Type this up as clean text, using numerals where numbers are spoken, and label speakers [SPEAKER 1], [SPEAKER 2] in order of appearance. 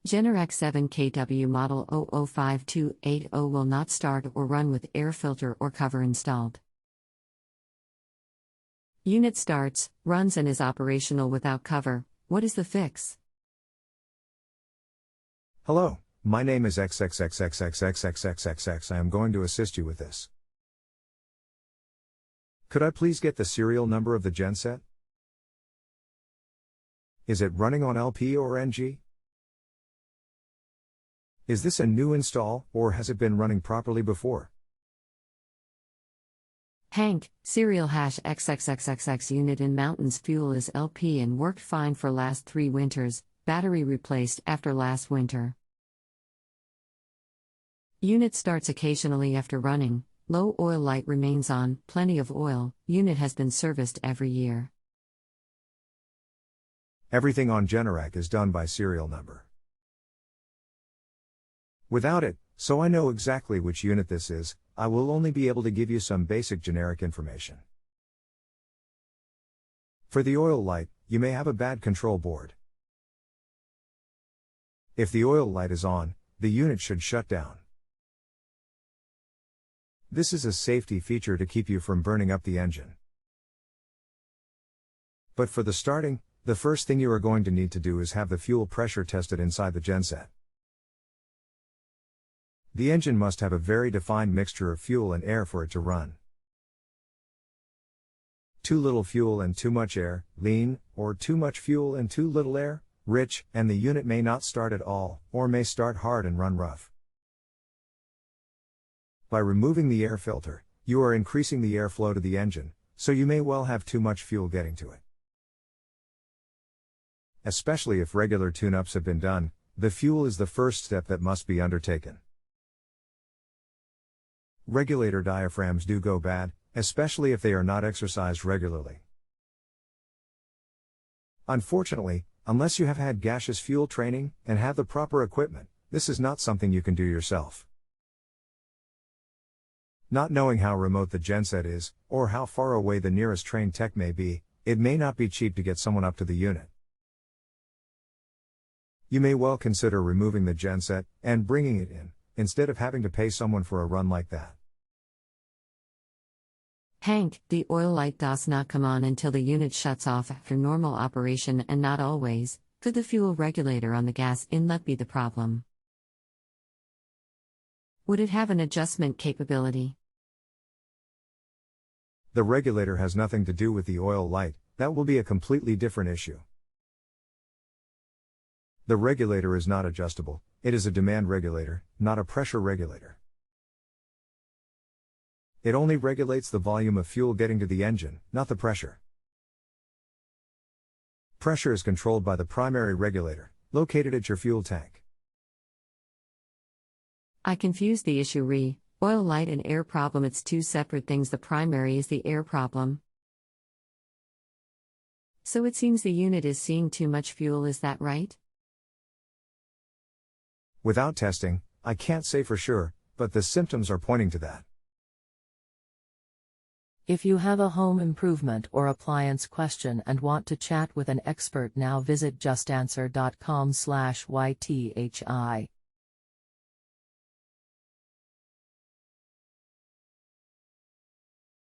[SPEAKER 1] Generac 7kW model 005280 will not start or run with air filter or cover installed. Unit starts, runs and is operational without cover. What is the fix?
[SPEAKER 2] Hello, my name is XXXXXX I am going to assist you with this. Could I please get the serial number of the genset? Is it running on LP or NG? Is this a new install, or has it been running properly before?
[SPEAKER 1] Hank, serial hash XXXXX unit in mountains fuel is LP and worked fine for last 3 winters, battery replaced after last winter. Unit starts occasionally after running, low oil light remains on, plenty of oil, unit has been serviced every year.
[SPEAKER 2] Everything on Generac is done by serial number. Without it, so I know exactly which unit this is, I will only be able to give you some basic generic information. For the oil light, you may have a bad control board. If the oil light is on, the unit should shut down. This is a safety feature to keep you from burning up the engine. But for the starting, the first thing you are going to need to do is have the fuel pressure tested inside the genset. The engine must have a very defined mixture of fuel and air for it to run. Too little fuel and too much air, lean, or too much fuel and too little air, rich, and the unit may not start at all, or may start hard and run rough. By removing the air filter, you are increasing the airflow to the engine, so you may well have too much fuel getting to it. Especially if regular tune-ups have been done, the fuel is the first step that must be undertaken. Regulator diaphragms do go bad, especially if they are not exercised regularly. Unfortunately, unless you have had gaseous fuel training and have the proper equipment, this is not something you can do yourself. Not knowing how remote the genset is, or how far away the nearest trained tech may be, it may not be cheap to get someone up to the unit. You may well consider removing the genset and bringing it in, instead of having to pay someone for a run like that.
[SPEAKER 1] Hank, the oil light does not come on until the unit shuts off after normal operation and not always. Could the fuel regulator on the gas inlet be the problem? Would it have an adjustment capability?
[SPEAKER 2] The regulator has nothing to do with the oil light, that will be a completely different issue. The regulator is not adjustable, it is a demand regulator, not a pressure regulator. It only regulates the volume of fuel getting to the engine, not the pressure. Pressure is controlled by the primary regulator, located at your fuel tank.
[SPEAKER 1] I confused the issue oil light and air problem. It's 2 separate things. The primary is the air problem. So it seems the unit is seeing too much fuel, is that right?
[SPEAKER 2] Without testing, I can't say for sure, but the symptoms are pointing to that.
[SPEAKER 3] If you have a home improvement or appliance question and want to chat with an expert now, visit justanswer.com/YTHI.